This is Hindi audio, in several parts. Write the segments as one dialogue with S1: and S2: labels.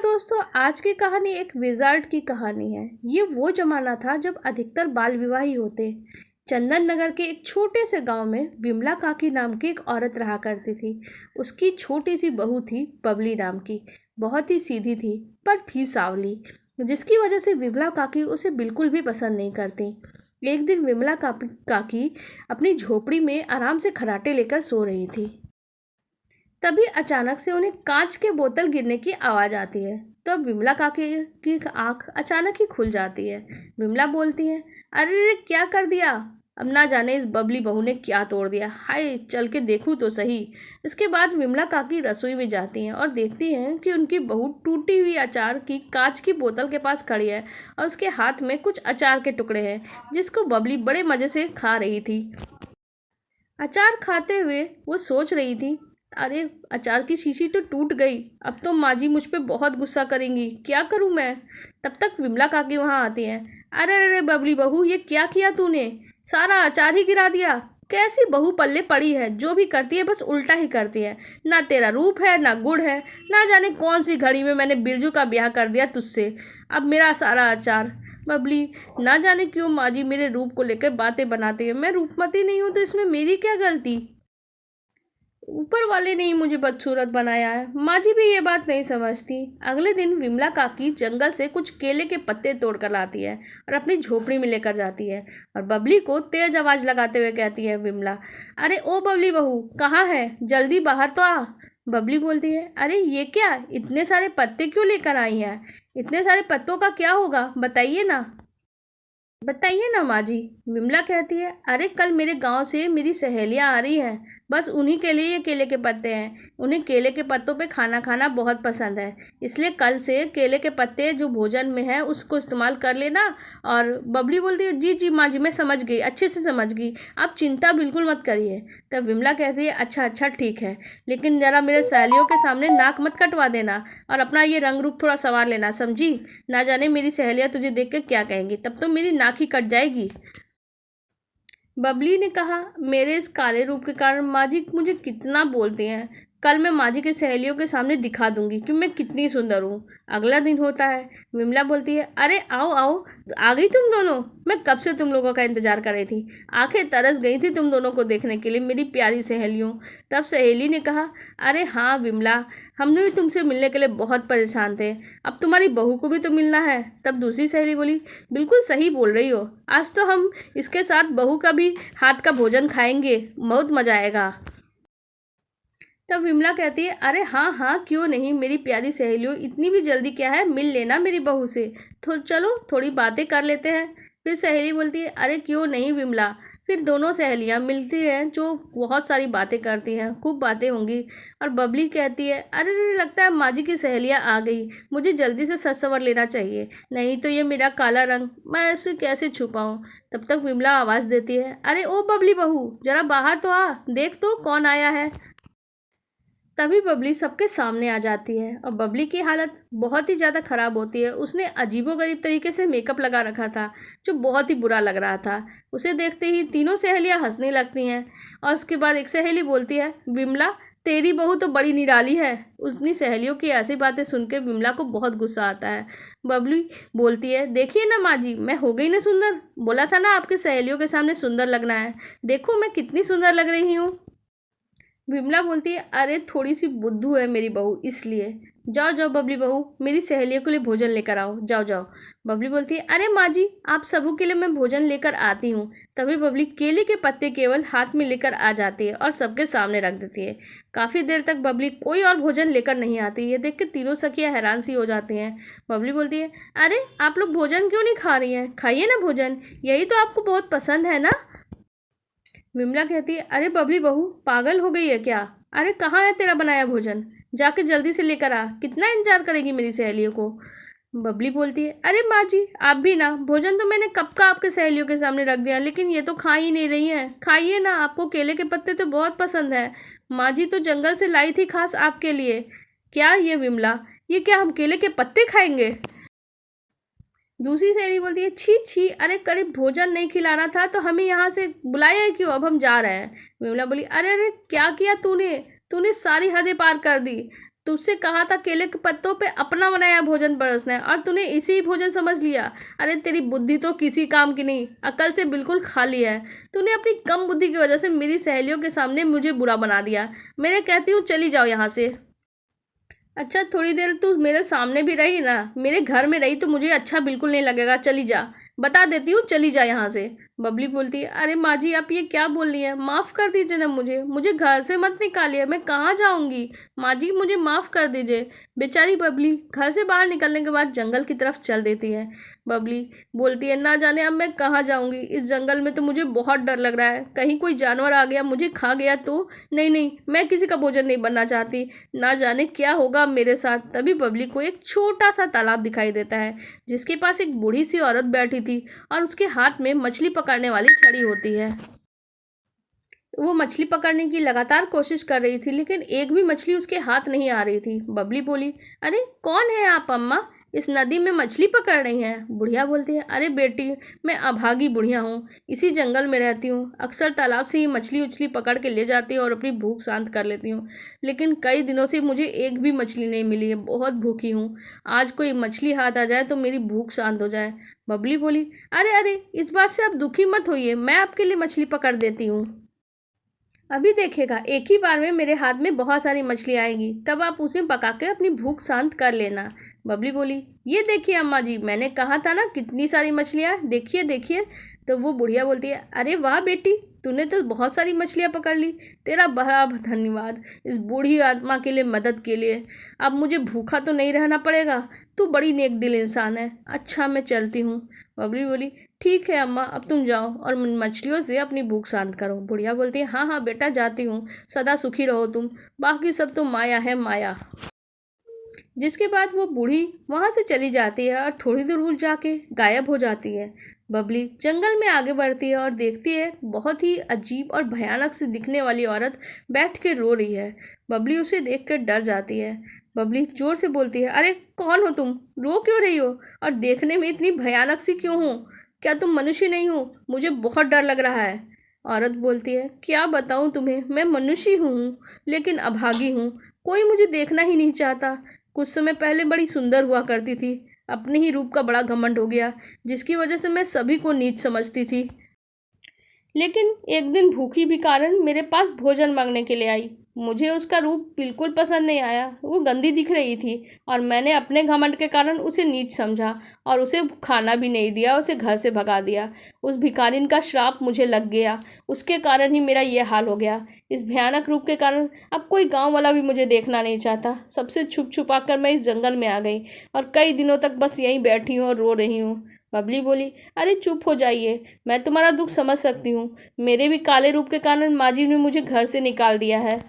S1: दोस्तों, आज की कहानी एक विजार्ड की कहानी है। ये वो जमाना था जब अधिकतर बाल विवाह ही होते। चंदन नगर के एक छोटे से गांव में विमला काकी नाम की एक औरत रहा करती थी। उसकी छोटी सी बहू थी बबली नाम की। बहुत ही सीधी थी पर थी सांवली, जिसकी वजह से विमला काकी उसे बिल्कुल भी पसंद नहीं करती। एक दिन विमला काकी अपनी झोपड़ी में आराम से खर्राटे लेकर सो रही थी। तभी अचानक से उन्हें कांच के बोतल गिरने की आवाज़ आती है। तब विमला काकी की आंख अचानक ही खुल जाती है। विमला बोलती है, अरे रे क्या कर दिया। अब ना जाने इस बबली बहू ने क्या तोड़ दिया, हाय चल के देखूं तो सही। इसके बाद विमला काकी रसोई में जाती हैं और देखती हैं कि उनकी बहू टूटी हुई अचार की कांच की बोतल के पास खड़ी है और उसके हाथ में कुछ अचार के टुकड़े हैं, जिसको बबली बड़े मज़े से खा रही थी। अचार खाते हुए वो सोच रही थी, अरे अचार की शीशी तो टूट गई। अब तो माँ जी मुझ पे बहुत गुस्सा करेंगी, क्या करूँ मैं। तब तक विमला काकी वहाँ आती हैं। अरे अरे बबली बहू, ये क्या किया तूने, सारा अचार ही गिरा दिया। कैसी बहू पल्ले पड़ी है, जो भी करती है बस उल्टा ही करती है। ना तेरा रूप है ना गुड़ है, ना जाने कौन सी घड़ी में मैंने बिरजू का ब्याह कर दिया तुझसे। अब मेरा सारा अचार। बबली, ना जाने क्यों माँ जी मेरे रूप को लेकर बातें बनाती है। मैं रूपमती नहीं हूँ तो इसमें मेरी क्या गलती। ऊपर वाले ने ही मुझे बदसूरत बनाया है। माँ जी भी ये बात नहीं समझती। अगले दिन विमला काकी जंगल से कुछ केले के पत्ते तोड़ कर लाती है और अपनी झोपड़ी में लेकर जाती है और बबली को तेज आवाज लगाते हुए कहती है विमला, अरे ओ बबली बहू, कहाँ है, जल्दी बाहर तो आ। बबली बोलती है, अरे ये क्या, इतने सारे पत्ते क्यों लेकर आई हैं, इतने सारे पत्तों का क्या होगा, बताइए ना, बताइए ना माँ जी। विमला कहती है, अरे कल मेरे गांव से मेरी सहेलियां आ रही हैं, बस उन्हीं के लिए ये केले के पत्ते हैं। उन्हें केले के पत्तों पे खाना खाना बहुत पसंद है, इसलिए कल से केले के पत्ते जो भोजन में है उसको इस्तेमाल कर लेना। और बबली बोलती है, जी जी माँ जी, मैं समझ गई, अच्छे से समझ गई, आप चिंता बिल्कुल मत करिए। तब विमला कहती है, अच्छा अच्छा ठीक है, लेकिन ज़रा मेरे सहेलियों के सामने नाक मत कटवा देना और अपना ये रंग रूप थोड़ा संवार लेना, समझी। ना जाने मेरी सहेलियाँ तुझे देख के क्या कहेंगी, तब तो मेरी नाक ही कट जाएगी। बबली ने कहा, मेरे इस काले रूप के कारण माँ जी मुझे कितना बोलते हैं। कल मैं माँ जी की सहेलियों के सामने दिखा दूंगी कि मैं कितनी सुंदर हूँ। अगला दिन होता है। विमला बोलती है, अरे आओ आओ, आ गई तुम दोनों, मैं कब से तुम लोगों का इंतजार कर रही थी। आंखें तरस गई थी तुम दोनों को देखने के लिए, मेरी प्यारी सहेलियों। तब सहेली ने कहा, अरे हाँ विमला, हमने भी तुमसे मिलने के लिए बहुत परेशान थे, अब तुम्हारी बहू को भी तो मिलना है। तब दूसरी सहेली बोली, बिल्कुल सही बोल रही हो, आज तो हम इसके साथ बहू का भी हाथ का भोजन खाएंगे, बहुत मजा आएगा। तब विमला कहती है, अरे हाँ हाँ क्यों नहीं मेरी प्यारी सहेलियों, इतनी भी जल्दी क्या है, मिल लेना मेरी बहू से, तो चलो थोड़ी बातें कर लेते हैं। फिर सहेली बोलती है, अरे क्यों नहीं विमला। फिर दोनों सहेलियां मिलती हैं, जो बहुत सारी बातें करती हैं, खूब बातें होंगी। और बबली कहती है, अरे लगता है माँ जी की सहेलियाँ आ गई, मुझे जल्दी से सज संवर लेना चाहिए, नहीं तो ये मेरा काला रंग मैं इसे कैसे छुपाऊँ। तब तक विमला आवाज़ देती है, अरे ओ बबली बहू, जरा बाहर तो आ, देख तो कौन आया है। तभी बबली सबके सामने आ जाती है और बबली की हालत बहुत ही ज़्यादा ख़राब होती है। उसने अजीबोगरीब तरीके से मेकअप लगा रखा था, जो बहुत ही बुरा लग रहा था। उसे देखते ही तीनों सहेलियां हंसने लगती हैं और उसके बाद एक सहेली बोलती है, विमला तेरी बहू तो बड़ी निराली है। अपनी सहेलियों की ऐसी बातें सुन के विमला को बहुत गुस्सा आता है। बबली बोलती है, देखिए ना माँ जी, मैं हो गई ना सुंदर, बोला था ना आपकी सहेलियों के सामने सुंदर लगना है, देखो मैं कितनी सुंदर लग रही हूँ। विमला बोलती है, अरे थोड़ी सी बुद्धू है मेरी बहू, इसलिए। जाओ जाओ बबली बहू, मेरी सहेलियों के लिए भोजन लेकर आओ, जाओ जाओ। बबली बोलती है, अरे माँ जी, आप सबों के लिए मैं भोजन लेकर आती हूँ। तभी बबली केले के पत्ते केवल हाथ में लेकर आ जाती है और सबके सामने रख देती है। काफ़ी देर तक बबली कोई और भोजन लेकर नहीं आती। ये देख के तीनों सखियाँ हैरान सी हो जाती हैं। बबली बोलती है, अरे आप लोग भोजन क्यों नहीं खा रही हैं, खाइए ना भोजन, यही तो आपको बहुत पसंद है ना। विमला कहती है, अरे बबली बहू पागल हो गई है क्या, अरे कहाँ है तेरा बनाया भोजन, जाके जल्दी से लेकर आ, कितना इंतजार करेगी मेरी सहेलियों को। बबली बोलती है, अरे माँ जी आप भी ना, भोजन तो मैंने कब का आपके सहेलियों के सामने रख दिया, लेकिन ये तो खा ही नहीं रही हैं, खाइए ना, आपको केले के पत्ते तो बहुत पसंद है, माँ जी तो जंगल से लाई थी खास आपके लिए। क्या ये विमला, ये क्या हम केले के पत्ते खाएंगे। दूसरी सहेली बोलती है, छी छी, अरे करीब भोजन नहीं खिलाना था तो हमें यहाँ से बुलाया है क्यों, अब हम जा रहे हैं। विमला बोली, अरे अरे क्या किया तूने, तूने सारी हदें पार कर दी, तुझसे कहा था केले के पत्तों पे अपना बनाया भोजन परोसना है और तूने इसी भोजन समझ लिया। अरे तेरी बुद्धि तो किसी काम की नहीं, अकल से बिल्कुल खाली है। तूने अपनी कम बुद्धि की वजह से मेरी सहेलियों के सामने मुझे बुरा बना दिया। मैं कहती हूँ चली जाओ यहाँ से। अच्छा थोड़ी देर तू मेरे सामने भी रही ना, मेरे घर में रही तो मुझे अच्छा बिल्कुल नहीं लगेगा। चली जा, बता देती हूँ, चली जा यहाँ से। बबली बोलती है, अरे माँ जी आप ये क्या बोल रही हैं? माफ़ कर दीजिए ना, मुझे घर से मत निकालिए, मैं कहाँ जाऊँगी? माँ जी मुझे माफ़ कर दीजिए। बेचारी बबली घर से बाहर निकलने के बाद जंगल की तरफ चल देती है। बबली बोलती है, ना जाने अब मैं कहाँ जाऊँगी, इस जंगल में तो मुझे बहुत डर लग रहा है, कहीं कोई जानवर आ गया मुझे खा गया तो। नहीं नहीं, मैं किसी का भोजन नहीं बनना चाहती, ना जाने क्या होगा मेरे साथ। तभी बबली को एक छोटा सा तालाब दिखाई देता है, जिसके पास एक बूढ़ी सी औरत बैठी थी और उसके हाथ में मछली पकड़ने वाली छड़ी होती है। वो मछली पकड़ने की लगातार कोशिश कर रही थी, लेकिन एक भी मछली उसके हाथ नहीं आ रही थी। बबली बोली, अरे कौन है आप अम्मा? इस नदी में मछली पकड़ रही हैं? बुढ़िया बोलती है, अरे बेटी मैं अभागी बुढ़िया हूँ, इसी जंगल में रहती हूँ, अक्सर तालाब से ही मछली उछली पकड़ के ले जाती हूँ और अपनी भूख शांत कर लेती हूँ, लेकिन कई दिनों से मुझे एक भी मछली नहीं मिली है, बहुत भूखी हूँ। आज कोई मछली हाथ आ जाए तो मेरी भूख शांत हो जाए। बबली बोली, अरे अरे इस बात से आप दुखी मत होइए, मैं आपके लिए मछली पकड़ देती हूँ। अभी देखिएगा, एक ही बार में मेरे हाथ में बहुत सारी मछली आएगी, तब आप उसे पका के अपनी भूख शांत कर लेना। बबली बोली, ये देखिए अम्मा जी, मैंने कहा था ना कितनी सारी मछलियाँ, देखिए देखिए। तो वो बुढ़िया बोलती है, अरे वाह बेटी, तूने तो बहुत सारी मछलियाँ पकड़ ली, तेरा बड़ा धन्यवाद इस बूढ़ी आत्मा के लिए, मदद के लिए। अब मुझे भूखा तो नहीं रहना पड़ेगा, तू बड़ी नेक दिल इंसान है। अच्छा मैं चलती हूँ। बबली बोली, ठीक है अम्मा, अब तुम जाओ और मछलियों से अपनी भूख शांत करो। बुढ़िया बोलती है, हाँ हाँ बेटा जाती हूँ, सदा सुखी रहो तुम, बाकी सब तो माया है माया। जिसके बाद वो बूढ़ी वहाँ से चली जाती है और थोड़ी दूर जाके गायब हो जाती है। बबली जंगल में आगे बढ़ती है और देखती है बहुत ही अजीब और भयानक सी दिखने वाली औरत बैठ के रो रही है। बबली उसे देख कर डर जाती है। बबली जोर से बोलती है, अरे कौन हो तुम, रो क्यों रही हो और देखने में इतनी भयानक सी क्यों हो? क्या तुम मनुष्य नहीं हो? मुझे बहुत डर लग रहा है। औरत बोलती है, क्या बताऊँ तुम्हें, मैं मनुष्य हूँ लेकिन अभागी हूँ, कोई मुझे देखना ही नहीं चाहता। कुछ समय पहले बड़ी सुंदर हुआ करती थी, अपने ही रूप का बड़ा घमंड हो गया, जिसकी वजह से मैं सभी को नीच समझती थी। लेकिन एक दिन भूखी भिखारन मेरे पास भोजन मांगने के लिए आई। मुझे उसका रूप बिल्कुल पसंद नहीं आया, वो गंदी दिख रही थी और मैंने अपने घमंड के कारण उसे नीच समझा और उसे खाना भी नहीं दिया, उसे घर से भगा दिया। उस भिखारिन का श्राप मुझे लग गया, उसके कारण ही मेरा ये हाल हो गया। इस भयानक रूप के कारण अब कोई गांव वाला भी मुझे देखना नहीं चाहता। सबसे छुप छुपा कर मैं इस जंगल में आ गई और कई दिनों तक बस यहीं बैठी हूँ और रो रही हूँ। बबली बोली, अरे चुप हो जाइए, मैं तुम्हारा दुख समझ सकती हूँ। मेरे भी काले रूप के कारण माँ जी ने मुझे घर से निकाल दिया है।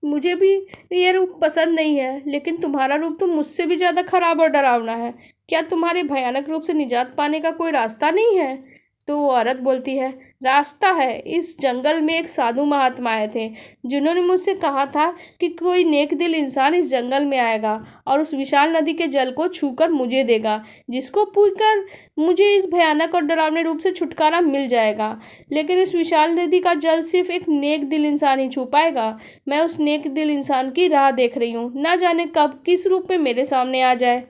S1: मुझे भी ये रूप पसंद नहीं है, लेकिन तुम्हारा रूप तो मुझसे भी ज़्यादा खराब और डरावना है। क्या तुम्हारे भयानक रूप से निजात पाने का कोई रास्ता नहीं है? तो वो औरत बोलती है, रास्ता है। इस जंगल में एक साधु महात्मा आए थे, जिन्होंने मुझसे कहा था कि कोई नेक दिल इंसान इस जंगल में आएगा और उस विशाल नदी के जल को छूकर मुझे देगा, जिसको पीकर मुझे इस भयानक और डरावने रूप से छुटकारा मिल जाएगा। लेकिन इस विशाल नदी का जल सिर्फ एक नेक दिल इंसान ही छू पाएगा। मैं उस नेक दिल इंसान की राह देख रही हूँ, ना जाने कब किस रूप में मेरे सामने आ जाए।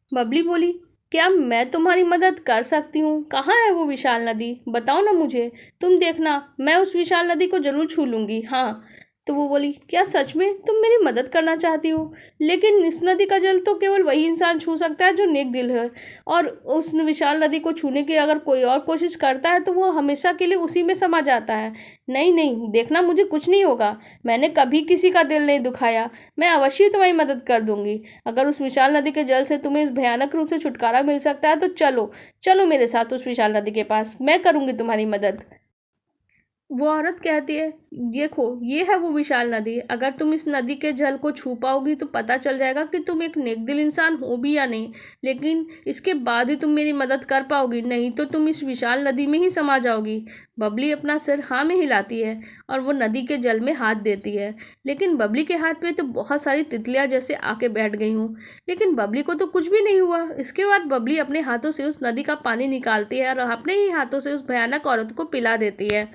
S1: बबली बोली, क्या मैं तुम्हारी मदद कर सकती हूँ? कहाँ है वो विशाल नदी, बताओ ना मुझे। तुम देखना, मैं उस विशाल नदी को जरूर छू लूँगी। हाँ। तो वो बोली, क्या सच में तुम मेरी मदद करना चाहती हो? लेकिन इस नदी का जल तो केवल वही इंसान छू सकता है जो नेक दिल है, और उस विशाल नदी को छूने की अगर कोई और कोशिश करता है तो वो हमेशा के लिए उसी में समा जाता है। नहीं नहीं, देखना मुझे कुछ नहीं होगा, मैंने कभी किसी का दिल नहीं दुखाया, मैं अवश्य तुम्हारी मदद कर दूंगी। अगर उस विशाल नदी के जल से तुम्हें इस भयानक रूप से छुटकारा मिल सकता है तो चलो चलो मेरे साथ उस विशाल नदी के पास, मैं करूंगी तुम्हारी मदद। वो औरत कहती है, देखो ये है वो विशाल नदी, अगर तुम इस नदी के जल को छू पाओगी तो पता चल जाएगा कि तुम एक नेक दिल इंसान हो भी या नहीं, लेकिन इसके बाद ही तुम मेरी मदद कर पाओगी, नहीं तो तुम इस विशाल नदी में ही समा जाओगी। बबली अपना सिर हाँ में हिलाती है और वो नदी के जल में हाथ देती है, लेकिन बबली के हाथ में तो बहुत सारी तितलियाँ जैसे आके बैठ गई हूँ, लेकिन बबली को तो कुछ भी नहीं हुआ। इसके बाद बबली अपने हाथों से उस नदी का पानी निकालती है और अपने ही हाथों से उस भयानक औरत को पिला देती है।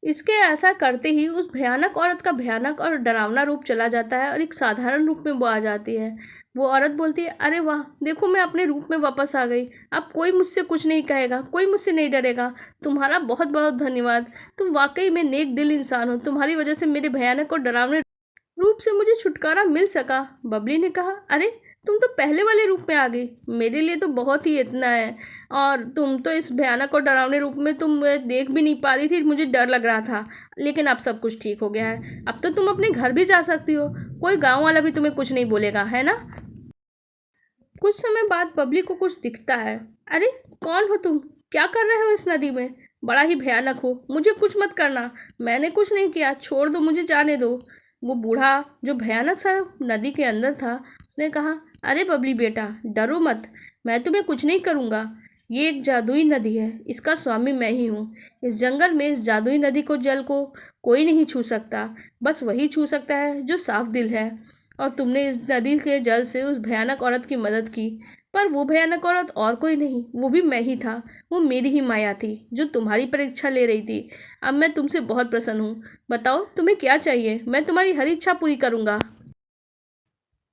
S1: इसके ऐसा करते ही उस भयानक औरत का भयानक और डरावना रूप चला जाता है और एक साधारण रूप में वो आ जाती है। वो औरत बोलती है, अरे वाह, देखो मैं अपने रूप में वापस आ गई। अब कोई मुझसे कुछ नहीं कहेगा, कोई मुझसे नहीं डरेगा। तुम्हारा बहुत बहुत धन्यवाद। तुम वाकई में नेक दिल इंसान हो। तुम्हारी वजह से मेरे भयानक और डरावने रूप से मुझे छुटकारा मिल सका। बबली ने कहा, अरे तुम तो पहले वाले रूप में आ गई। मेरे लिए तो बहुत ही इतना है। और तुम तो इस भयानक और डरावने रूप में तुम देख भी नहीं पा रही थी, मुझे डर लग रहा था। लेकिन अब सब कुछ ठीक हो गया है। अब तो तुम अपने घर भी जा सकती हो। कोई गाँव वाला भी तुम्हें कुछ नहीं बोलेगा, है ना। कुछ समय बाद बबली को कुछ दिखता है। अरे कौन हो तुम? क्या कर रहे हो इस नदी में? बड़ा ही भयानक हो। मुझे कुछ मत करना। मैंने कुछ नहीं किया, छोड़ दो, मुझे जाने दो। वो बूढ़ा जो भयानक सा नदी के अंदर था, उसने कहा, अरे बबली बेटा, डरो मत। मैं तुम्हें कुछ नहीं करूँगा। ये एक जादुई नदी है, इसका स्वामी मैं ही हूँ। इस जंगल में इस जादुई नदी को जल को कोई नहीं छू सकता। बस वही छू सकता है जो साफ दिल है। और तुमने इस नदी के जल से उस भयानक औरत की मदद की। पर वो भयानक औरत और कोई नहीं, वो भी मैं ही था। वो मेरी ही माया थी जो तुम्हारी परीक्षा ले रही थी। अब मैं तुमसे बहुत प्रसन्न हूँ। बताओ तुम्हें क्या चाहिए, मैं तुम्हारी हर इच्छा पूरी करूँगा।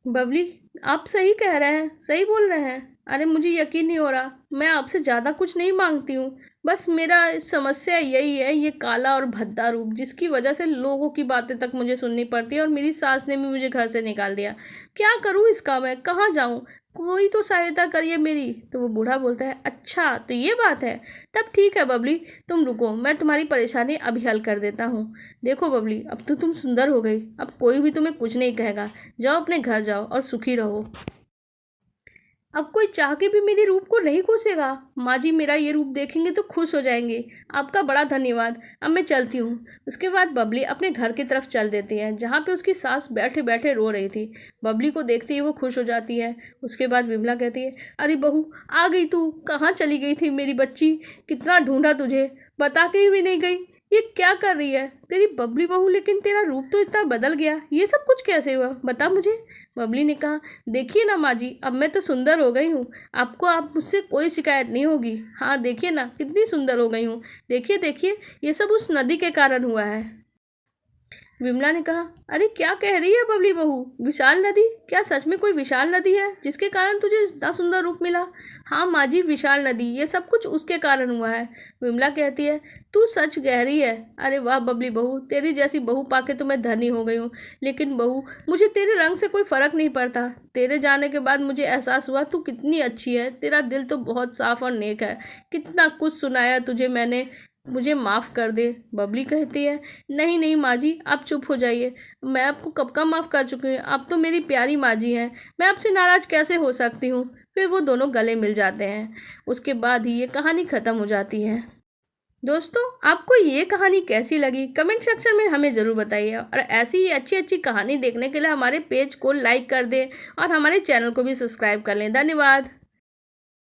S1: बबली, आप सही कह रहे हैं, सही बोल रहे हैं। अरे मुझे यकीन नहीं हो रहा। मैं आपसे ज़्यादा कुछ नहीं मांगती हूँ। बस मेरा समस्या यही है, ये काला और भद्दा रूप, जिसकी वजह से लोगों की बातें तक मुझे सुननी पड़ती है और मेरी सास ने भी मुझे घर से निकाल दिया। क्या करूँ इसका, मैं कहाँ जाऊँ? कोई तो सहायता करिए मेरी। तो वो बूढ़ा बोलता है, अच्छा तो ये बात है। तब ठीक है बबली, तुम रुको, मैं तुम्हारी परेशानी अभी हल कर देता हूँ। देखो बबली, अब तो तुम सुंदर हो गई। अब कोई भी तुम्हें कुछ नहीं कहेगा। जाओ अपने घर जाओ और सुखी रहो। अब कोई चाह के भी मेरे रूप को नहीं कोसेगा। माँ जी मेरा ये रूप देखेंगे तो खुश हो जाएंगे। आपका बड़ा धन्यवाद। अब मैं चलती हूँ। उसके बाद बबली अपने घर की तरफ चल देती है, जहाँ पे उसकी सास बैठे बैठे रो रही थी। बबली को देखते ही वो खुश हो जाती है। उसके बाद विमला कहती है, अरे बहू, आ गई तू। कहाँ चली गई थी मेरी बच्ची? कितना ढूंढा तुझे, बता के भी नहीं गई। ये क्या कर रही है तेरी बबली बहू? लेकिन तेरा रूप तो इतना बदल गया, ये सब कुछ कैसे हुआ, बता मुझे। बबली ने कहा, देखिए ना माँ जी, अब मैं तो सुंदर हो गई हूँ। आपको आप मुझसे कोई शिकायत नहीं होगी। हाँ देखिए ना, कितनी सुंदर हो गई हूँ। देखिए देखिए, ये सब उस नदी के कारण हुआ है। विमला ने कहा, अरे क्या कह रही है बबली बहू? विशाल नदी? क्या सच में कोई विशाल नदी है जिसके कारण तुझे इतना सुंदर रूप मिला? हाँ माँ जी, विशाल नदी, ये सब कुछ उसके कारण हुआ है। विमला कहती है, तू सच कह रही है। अरे वाह बबली बहू, तेरी जैसी बहू पाके तो मैं धनी हो गई हूँ। लेकिन बहू, मुझे तेरे रंग से कोई फ़र्क नहीं पड़ता। तेरे जाने के बाद मुझे एहसास हुआ तू कितनी अच्छी है। तेरा दिल तो बहुत साफ और नेक है। कितना कुछ सुनाया तुझे मैंने, मुझे माफ़ कर दे। बबली कहती है, नहीं नहीं माँ जी, आप चुप हो जाइए। मैं आपको कब का माफ़ कर चुकी हूँ। आप तो मेरी प्यारी माँ जी हैं। मैं आपसे नाराज़ कैसे हो सकती हूँ। फिर वो दोनों गले मिल जाते हैं। उसके बाद ही ये कहानी ख़त्म हो जाती है। दोस्तों, आपको ये कहानी कैसी लगी कमेंट सेक्शन में हमें ज़रूर बताइए। और ऐसी ही अच्छी अच्छी कहानी देखने के लिए हमारे पेज को लाइक कर दें और हमारे चैनल को भी सब्सक्राइब कर लें। धन्यवाद।